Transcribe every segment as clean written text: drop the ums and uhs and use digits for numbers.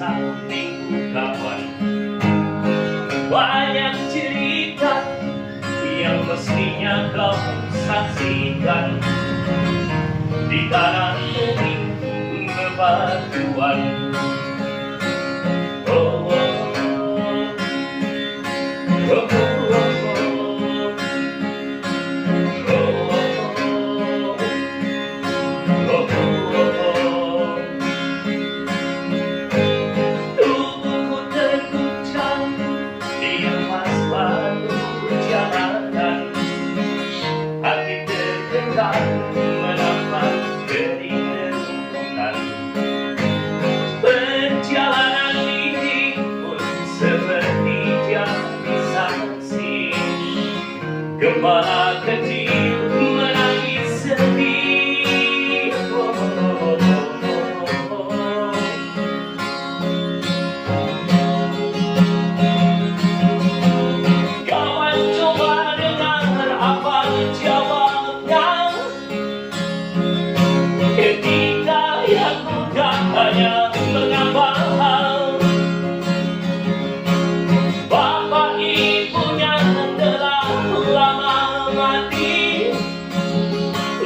Selasa Minggu kawan. Banyak cerita yang mestinya kau saksikan di tanah tening bebatuan. Oh, oh, oh, oh, oh, oh. Tubuhku terguncang di lemas batu jalanan, hati tergentar menampak kerinduan. Perjalanan ini pun seperti jadi saksi, gembala kecil menangis sedih. Oh, oh, oh, oh. Kawan coba dengar apa jawabnya ketika yang muda hanya mengambang. Bapak ibunya telah lama mati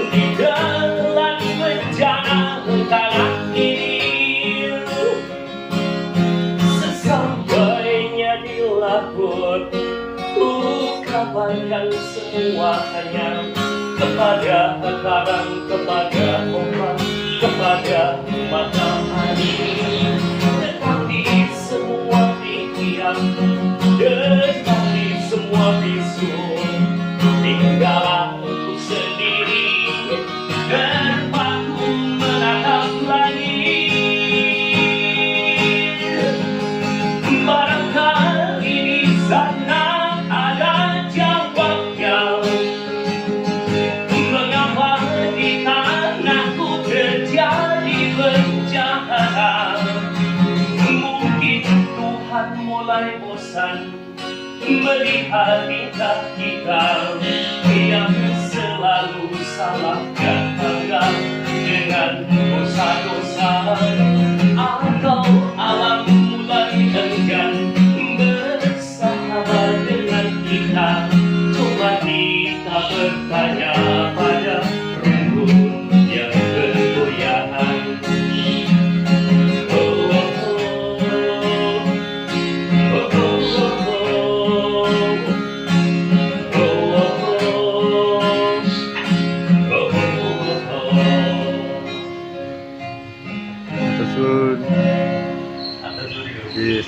di dalam bencana tanah ini. Sesampainya di laut, kabarkan semuanya kepada karang, kepada ombak, kepada matahari. Tetapi semua diam, tetapi semua bisu, tinggal aku sendiri terpaku menatap langit. Barangkali di sana ada jawabnya, mengapa di tanahku terjadi bencana. Mungkin Tuhan mulai bosan melihat tingkah kita yang selalu salah dan anggap dengan dosa-dosa, atau alam mulai enggan bersahabat dengan kita. Coba kita bertanya pada rumput yang bergoyang. Di